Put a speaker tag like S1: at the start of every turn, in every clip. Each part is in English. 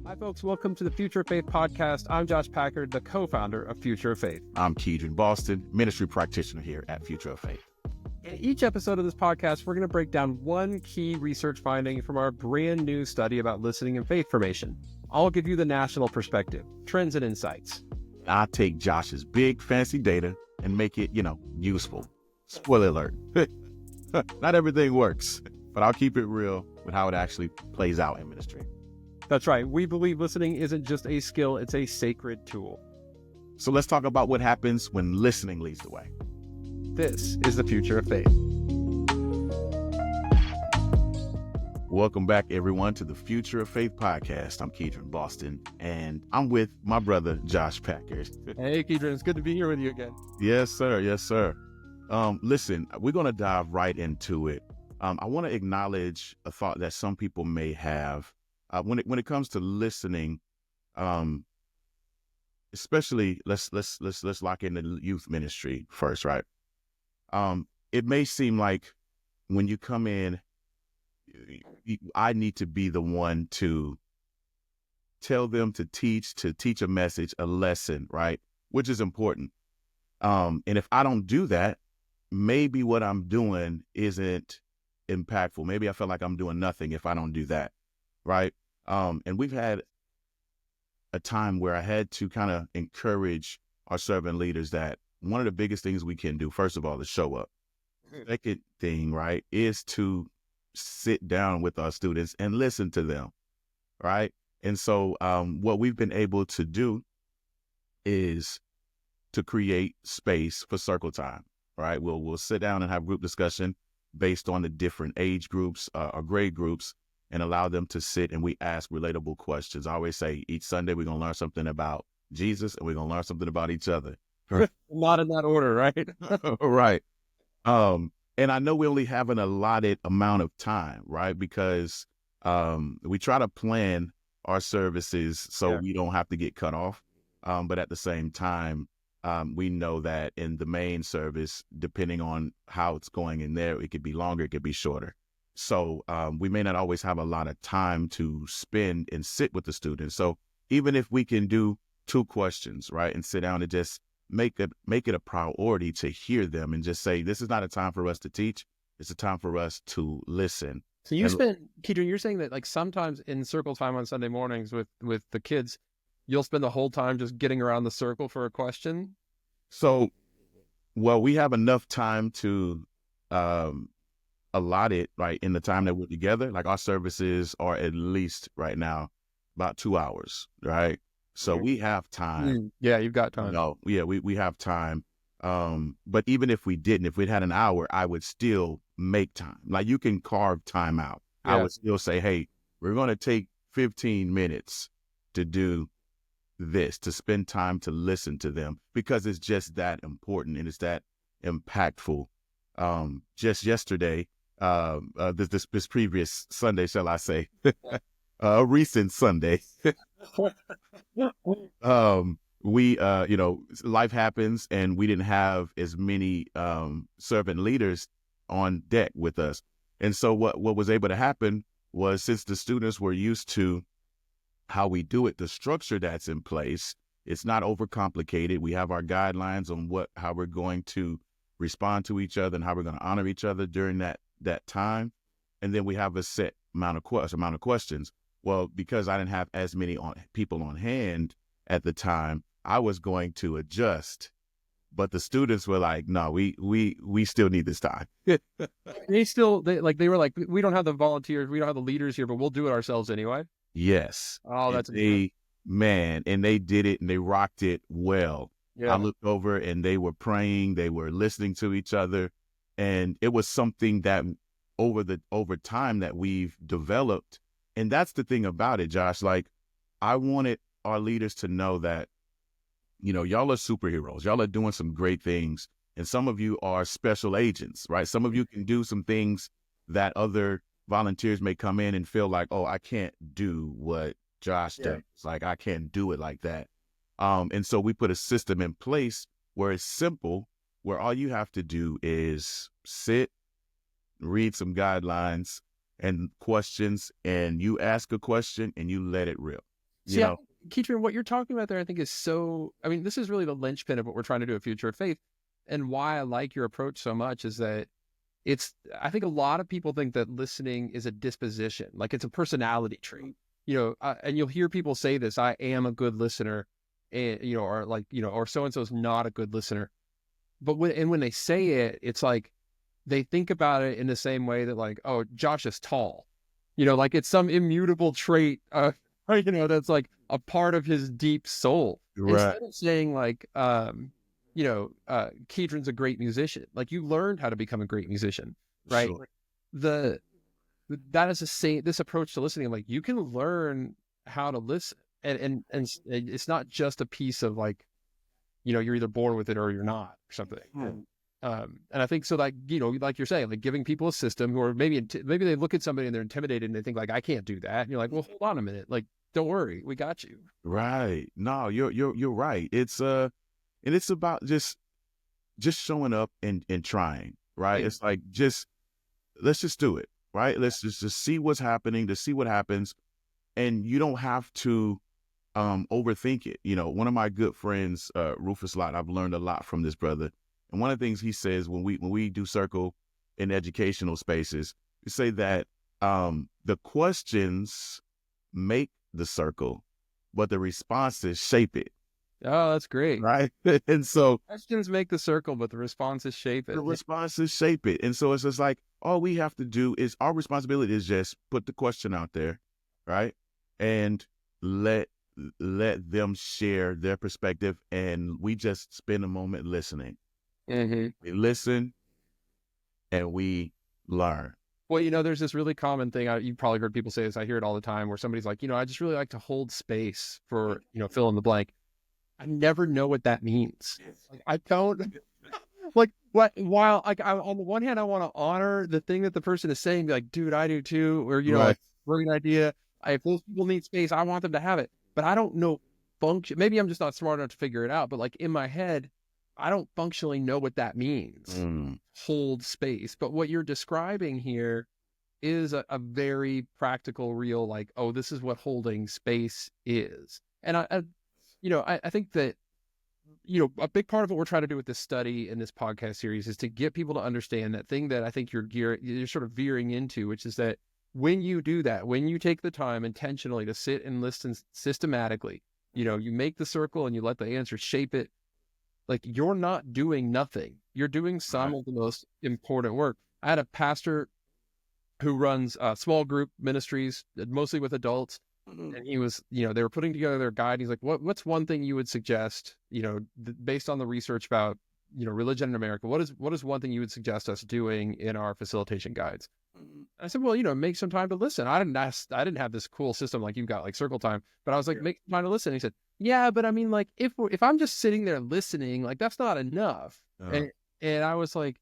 S1: Hi, folks. Welcome to the Future of Faith podcast. I'm Josh Packard, the co-founder of Future of Faith.
S2: I'm Keedren Boston, ministry practitioner here at Future of Faith.
S1: In each episode of this podcast, we're going to break down one key research finding from our brand new study about listening and faith formation. I'll give you the national perspective, trends and insights.
S2: I take Josh's big fancy data and make it, useful. Spoiler alert. Not everything works, but I'll keep it real with how it actually plays out in ministry.
S1: That's right. We believe listening isn't just a skill, it's a sacred tool.
S2: So let's talk about what happens when listening leads the way.
S1: This is the Future of Faith.
S2: Welcome back, everyone, to the Future of Faith podcast. I'm Keedren Boston, and I'm with my brother, Josh Packard.
S1: Hey, Keedren. It's good to be here with you again.
S2: Yes, sir. Yes, sir. Listen, we're going to dive right into it. I want to acknowledge a thought that some people may have when it comes to listening. Especially, let's lock in the youth ministry first, right? It may seem like when you come in, I need to be the one to tell them to teach a message, a lesson, right? Which is important. And if I don't do that, maybe what I'm doing isn't impactful. Maybe I feel like I'm doing nothing if I don't do that, right? And we've had a time where I had to kind of encourage our servant leaders that one of the biggest things we can do, first of all, is show up. Second thing, right, is to sit down with our students and listen to them, right? And so what we've been able to do is to create space for circle time, right? We'll sit down and have group discussion based on the different age groups or grade groups and allow them to sit and we ask relatable questions. I always say each Sunday we're going to learn something about Jesus and we're going to learn something about each other.
S1: Not in that order, right?
S2: Right. And I know we only have an allotted amount of time, right? Because we try to plan our services so we don't have to get cut off. But at the same time, we know that in the main service, depending on how it's going in there, it could be longer, it could be shorter. So we may not always have a lot of time to spend and sit with the students. So even if we can do 2 questions, right, and sit down and just make it a priority to hear them and just say, this is not a time for us to teach. It's a time for us to listen.
S1: So Keedren, you're saying that like sometimes in circle time on Sunday mornings with the kids, you'll spend the whole time just getting around the circle for a question?
S2: So, well, we have enough time to allot it, right, in the time that we're together. Like our services are at least right now about 2 hours, right? So we have time.
S1: Yeah, you've got time.
S2: We have time. But even if we didn't, if we'd had an hour, I would still make time. Like you can carve time out. Yeah. I would still say, hey, we're going to take 15 minutes to do this, to spend time to listen to them because it's just that important and it's that impactful. Just yesterday, this previous Sunday, shall I say, a recent Sunday, we, life happens and we didn't have as many servant leaders on deck with us. And so what was able to happen was since the students were used to how we do it, the structure that's in place, it's not overcomplicated. We have our guidelines on how we're going to respond to each other and how we're going to honor each other during that time. And then we have a set amount of questions. Well, because I didn't have as many people on hand at the time, I was going to adjust, but the students were like, "No, we still need this time."
S1: They were like, "We don't have the volunteers, we don't have the leaders here, but we'll do it ourselves anyway."
S2: Yes.
S1: Oh, that's
S2: and they did it and they rocked it well.
S1: Yeah.
S2: I looked over and they were praying, they were listening to each other, and it was something that over time that we've developed. And that's the thing about it, Josh. Like, I wanted our leaders to know that, y'all are superheroes. Y'all are doing some great things. And some of you are special agents, right? Some of you can do some things that other volunteers may come in and feel like, oh, I can't do what Josh does. Like, I can't do it like that. And so we put a system in place where it's simple, where all you have to do is sit, read some guidelines and questions, and you ask a question and you let it rip.
S1: See, Keedren, what you're talking about there, I think is so, I mean, this is really the linchpin of what we're trying to do at Future of Faith. And why I like your approach so much is that I think a lot of people think that listening is a disposition, like it's a personality trait, and you'll hear people say this, I am a good listener, and, or so-and-so is not a good listener. But when they say it, it's like, they think about it in the same way that like, oh, Josh is tall, like it's some immutable trait, that's like a part of his deep soul.
S2: Right.
S1: Instead of saying like, Keedren's a great musician. Like you learned how to become a great musician, right?
S2: Sure.
S1: That is this approach to listening. Like you can learn how to listen, and it's not just a piece of like, you're either born with it or you're not or something. And I think so, like, like you're saying, like giving people a system, or maybe they look at somebody and they're intimidated and they think like, I can't do that. And you're like, well, hold on a minute. Like, don't worry, we got you.
S2: Right. No, you're right. It's and it's about just showing up and trying, right? It's like, let's just do it, right? Let's just see what's happening, to see what happens. And you don't have to overthink it. One of my good friends, Rufus Lott, I've learned a lot from this brother. And one of the things he says when we do circle in educational spaces, we say that the questions make the circle, but the responses shape it.
S1: Oh, that's great.
S2: Right. And so
S1: questions make the circle, but the responses shape it.
S2: The responses shape it. And so it's just like, all we have to do is, our responsibility is just put the question out there, right? And let them share their perspective. And we just spend a moment listening.
S1: Mm-hmm.
S2: We listen and we learn.
S1: Well, there's this really common thing. You've probably heard people say this. I hear it all the time, where somebody's like, I just really like to hold space for, fill in the blank. I never know what that means. Like, I don't like what, while like on the one hand, I want to honor the thing that the person is saying, be like, dude, I do too. Or,
S2: Right.
S1: like, brilliant idea. If those people need space, I want them to have it, but I don't know function. Maybe I'm just not smart enough to figure it out, but like in my head, I don't functionally know what that means. Hold space. But what you're describing here is a very practical, real, like, oh, this is what holding space is. And I think that, a big part of what we're trying to do with this study and this podcast series is to get people to understand that thing that I think you're sort of veering into, which is that when you do that, when you take the time intentionally to sit and listen systematically, you make the circle and you let the answer shape it. Like, you're not doing nothing. You're doing some of the most important work. I had a pastor who runs small group ministries, mostly with adults. And he was, they were putting together their guide. He's like, what's one thing you would suggest, based on the research about, religion in America, what is one thing you would suggest us doing in our facilitation guides? I said, well, make some time to listen. I didn't have this cool system like you've got, like circle time, but I was like, make time to listen. And he said, yeah, but I mean, like, if I'm just sitting there listening, like, that's not enough. And I was like,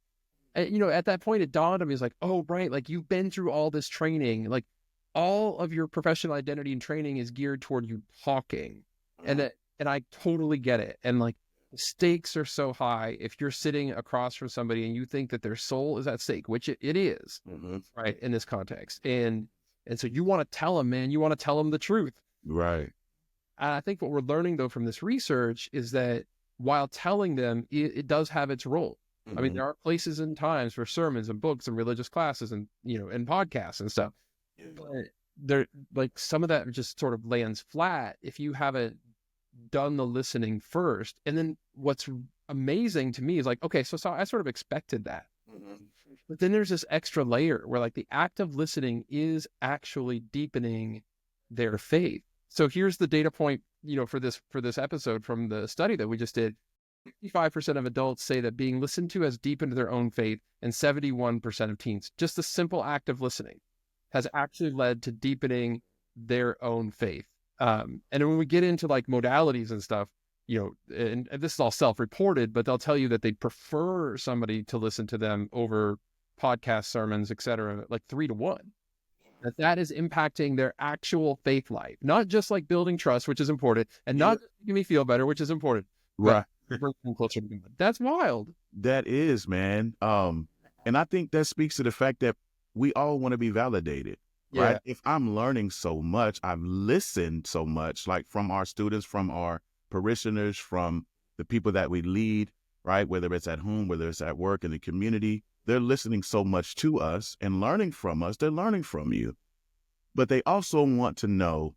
S1: at that point, it dawned on me, it's like, oh, right. Like, you've been through all this training, like all of your professional identity and training is geared toward you talking. And I totally get it. And like, the stakes are so high if you're sitting across from somebody and you think that their soul is at stake, which it is, right, in this context. And so you want to tell them, man, you want to tell them the truth.
S2: Right.
S1: And I think what we're learning, though, from this research is that while telling them, it does have its role. I mean, there are places and times for sermons and books and religious classes and, and podcasts and stuff. But there, like, some of that just sort of lands flat if you haven't done the listening first. And then what's amazing to me is like, okay, so I sort of expected that. But then there's this extra layer where like the act of listening is actually deepening their faith. So here's the data point, for this episode from the study that we just did. 55% of adults say that being listened to has deepened their own faith, and 71% of teens. Just the simple act of listening has actually led to deepening their own faith. And when we get into like modalities and stuff, and this is all self-reported, but they'll tell you that they'd prefer somebody to listen to them over podcast sermons, etc., like 3-to-1. That is impacting their actual faith life, not just like building trust, which is important, and not just making me feel better, which is important.
S2: Right.
S1: Closer to God. That's wild.
S2: That is, man. And I think that speaks to the fact that we all want to be validated. right?
S1: Yeah.
S2: If I'm learning so much, I've listened so much, like from our students, from our parishioners, from the people that we lead, right? Whether it's at home, whether it's at work, in the community, they're listening so much to us and learning from us. They're learning from you. But they also want to know,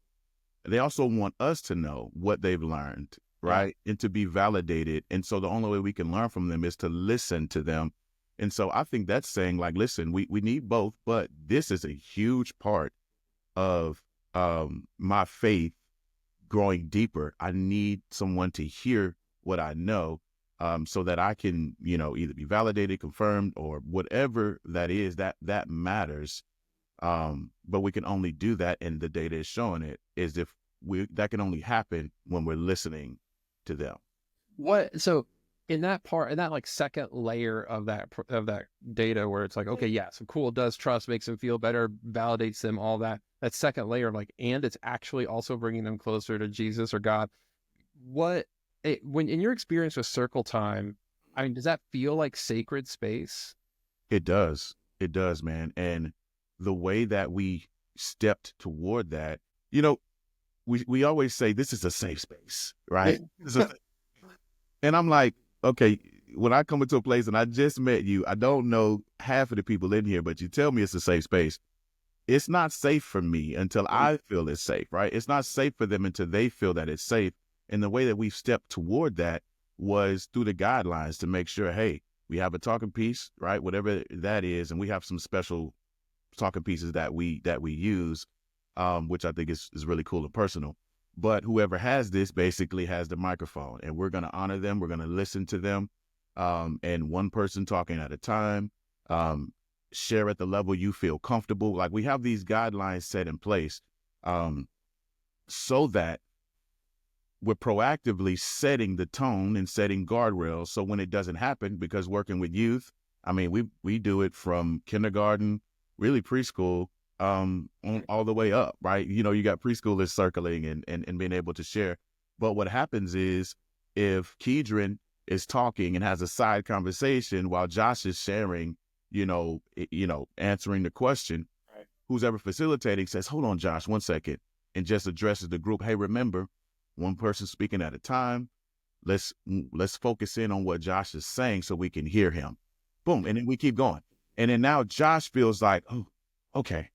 S2: they also want us to know what they've learned,
S1: Yeah.
S2: right? And to be validated. And so the only way we can learn from them is to listen to them. And so I think that's saying, like, listen, we need both, but this is a huge part of my faith growing deeper. I need someone to hear what I know, so that I can, either be validated, confirmed, or whatever that is, that matters. But we can only do that, and the data is showing it, is if that can only happen when we're listening to them.
S1: So in that part, in that like second layer of that data, where it's like, okay, yeah, so cool, does trust, makes them feel better, validates them, all that second layer, like, and it's actually also bringing them closer to Jesus or God. When in your experience with circle time, I mean, does that feel like sacred space?
S2: It does, man. And the way that we stepped toward that, we always say this is a safe space, right? And I'm like, okay, when I come into a place and I just met you, I don't know half of the people in here, but you tell me it's a safe space. It's not safe for me until I feel it's safe, right? It's not safe for them until they feel that it's safe. And the way that we stepped toward that was through the guidelines to make sure, hey, we have a talking piece, right? Whatever that is. And we have some special talking pieces that we use, which I think is really cool and personal. But whoever has this basically has the microphone, and we're going to honor them. We're going to listen to them. And one person talking at a time, share at the level you feel comfortable. Like, we have these guidelines set in place, so that we're proactively setting the tone and setting guardrails. So when it doesn't happen, because working with youth, I mean, we do it from kindergarten, really preschool, all the way up, right? You got preschoolers circling and being able to share. But what happens is, if Keedren is talking and has a side conversation while Josh is sharing, answering the question, right, who's ever facilitating says, hold on, Josh, 1 second, and just addresses the group. Hey, remember, one person speaking at a time. Let's focus in on what Josh is saying so we can hear him. Boom. And then we keep going. And then now Josh feels like, oh, okay.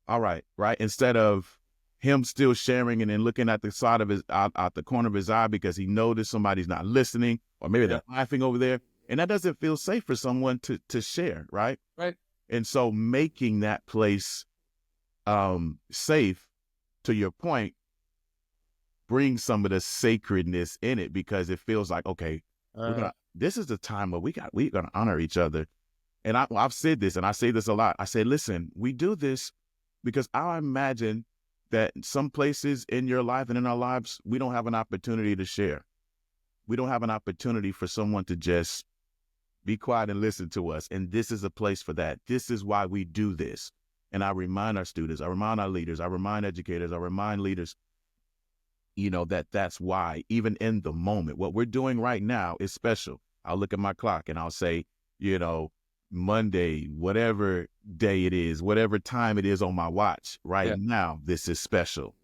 S2: All right. Right. Instead of him still sharing and then looking at the side of his, out the corner of his eye because he noticed somebody's not listening, or maybe they're laughing over there. And that doesn't feel safe for someone to share. Right.
S1: Right.
S2: And so making that place safe, to your point, brings some of the sacredness in it, because it feels like, okay, this is the time where we're going to honor each other. And I've said this, and I say this a lot. I say, listen, we do this because I imagine that some places in your life and in our lives, we don't have an opportunity to share. We don't have an opportunity for someone to just be quiet and listen to us. And this is a place for that. This is why we do this. And I remind our students, I remind our leaders, I remind educators, I remind leaders, that's why, even in the moment, what we're doing right now is special. I'll look at my clock and I'll say, Monday, whatever day it is, whatever time it is on my watch right now, this is special.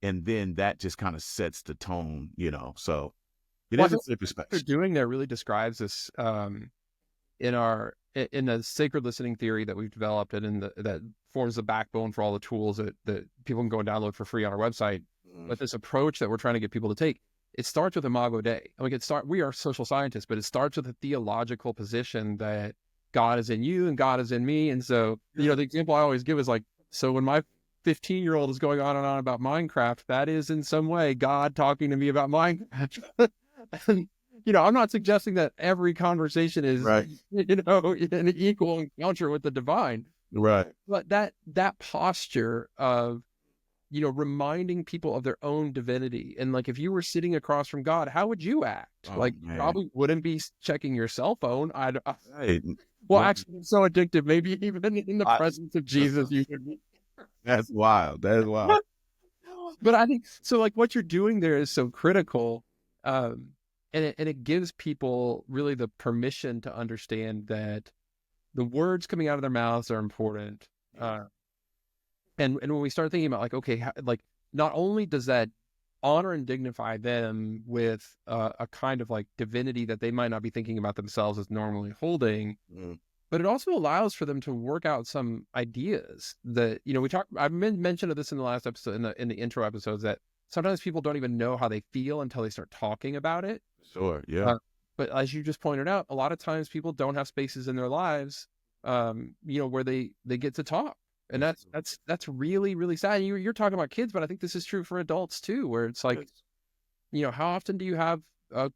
S2: And then that just kind of sets the tone, so it is a safe space.
S1: What they're doing there really describes this in the sacred listening theory that we've developed, and that forms the backbone for all the tools that people can go and download for free on our website. But this approach that we're trying to get people to take, it starts with Imago Dei. We are social scientists, but it starts with a theological position that God is in you and God is in me. And so, the example I always give is like, so when my 15-year-old is going on and on about Minecraft, that is in some way God talking to me about Minecraft. And, I'm not suggesting that every conversation is,
S2: right,
S1: an equal encounter with the divine.
S2: Right.
S1: But that posture of, reminding people of their own divinity. And like, if you were sitting across from God, how would you act? Probably wouldn't be checking your cell phone. Actually, it's so addictive. Maybe even in the presence of Jesus, you should be.
S2: That's wild.
S1: But I think, so like, what you're doing there is so critical. And it gives people really the permission to understand that the words coming out of their mouths are important. And when we start thinking about like, okay, like not only does that honor and dignify them with a kind of like divinity that they might not be thinking about themselves as normally holding, but it also allows for them to work out some ideas that, you know, I mentioned this in the last episode, in the intro episodes, that sometimes people don't even know how they feel until they start talking about it.
S2: Sure. Yeah.
S1: But as you just pointed out, a lot of times people don't have spaces in their lives, you know, where they get to talk. And that's really, really sad. You're talking about kids, but I think this is true for adults too, where it's like, you know, how often do you have,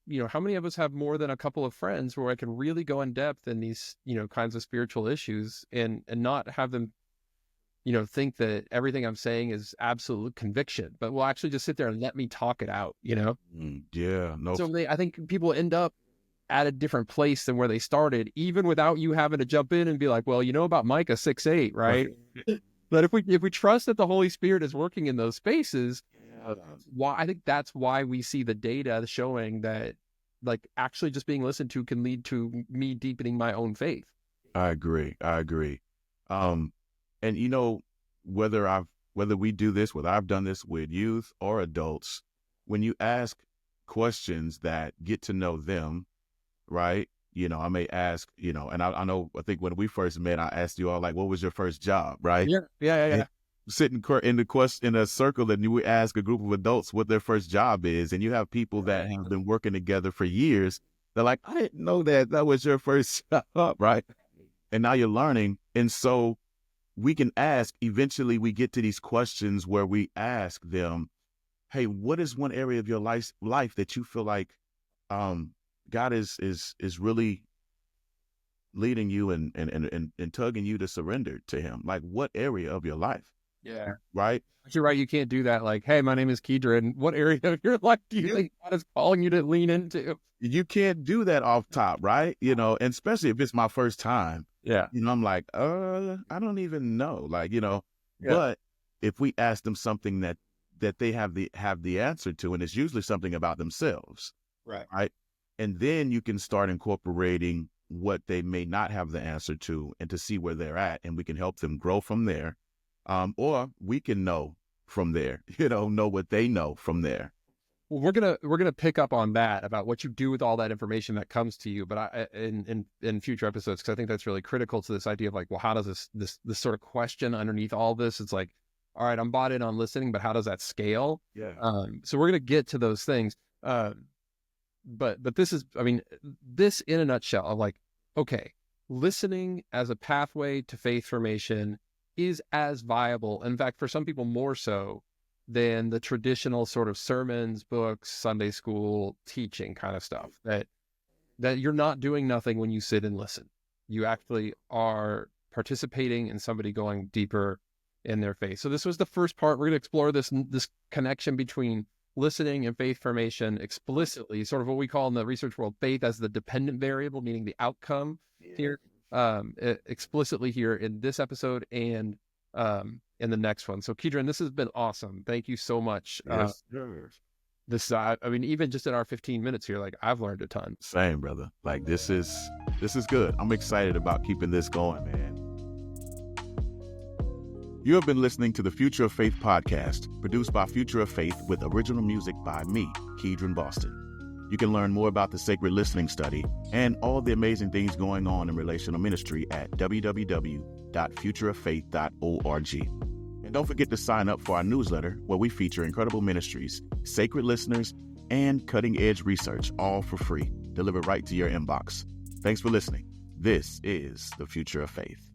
S1: you know, how many of us have more than a couple of friends where I can really go in depth in these, you know, kinds of spiritual issues and not have them, you know, think that everything I'm saying is absolute conviction, but will actually just sit there and let me talk it out, you know?
S2: Yeah. No.
S1: So I think people end up at a different place than where they started, even without you having to jump in and be like, well, you know about Micah 6:8, right? But if we trust that the Holy Spirit is working in those spaces, I think that's why we see the data showing that, like, actually just being listened to can lead to me deepening my own faith.
S2: I agree. And you know, whether we do this, whether I've done this with youth or adults, when you ask questions that get to know them, right? You know, I may ask, you know, and I think when we first met, I asked you all, like, what was your first job, right?
S1: Yeah.
S2: Sitting in a circle, and you would ask a group of adults what their first job is, and you have people that have been working together for years. They're like, I didn't know that was your first job, right? And now you're learning, and so we can ask. Eventually, we get to these questions where we ask them, "Hey, what is one area of your life that you feel like God is really leading you and tugging you to surrender to Him? Like, what area of your life?"
S1: Yeah.
S2: Right.
S1: But you're right. You can't do that. Like, hey, my name is Keedren. What area of your life do you think God is calling you to lean into?
S2: You can't do that off top, right? You know, and especially if it's my first time.
S1: Yeah.
S2: You know, I'm like, I don't even know. Like, you know, but if we ask them something that they have the answer to, and it's usually something about themselves. Right. And then you can start incorporating what they may not have the answer to, and to see where they're at, and we can help them grow from there. Or we can know from there, you know what they know from there.
S1: Well, we're gonna pick up on that, about what you do with all that information that comes to you, but in future episodes, because I think that's really critical to this idea of like, well, how does this sort of question underneath all this? It's like, all right, I'm bought in on listening, but how does that scale?
S2: Yeah.
S1: So we're gonna get to those things. But this is, I mean, this in a nutshell of like, okay, listening as a pathway to faith formation is as viable, in fact, for some people more so, than the traditional sort of sermons, books, Sunday school teaching kind of stuff. That you're not doing nothing when you sit and listen. You actually are participating in somebody going deeper in their faith. So this was the first part. We're going to explore this connection between listening and faith formation explicitly, sort of what we call in the research world faith as the dependent variable, meaning the outcome here, explicitly here in this episode and in the next one. So Keedren, this has been awesome. Thank you so much.
S2: Yes,
S1: I mean, even just in our 15 minutes here, like, I've learned a ton.
S2: Same, brother. Like, this is good. I'm excited about keeping this going, man. You have been listening to the Future of Faith podcast, produced by Future of Faith with original music by me, Keedren Boston. You can learn more about the Sacred Listening Study and all the amazing things going on in relational ministry at www.futureoffaith.org. And don't forget to sign up for our newsletter, where we feature incredible ministries, sacred listeners, and cutting-edge research, all for free, delivered right to your inbox. Thanks for listening. This is the Future of Faith.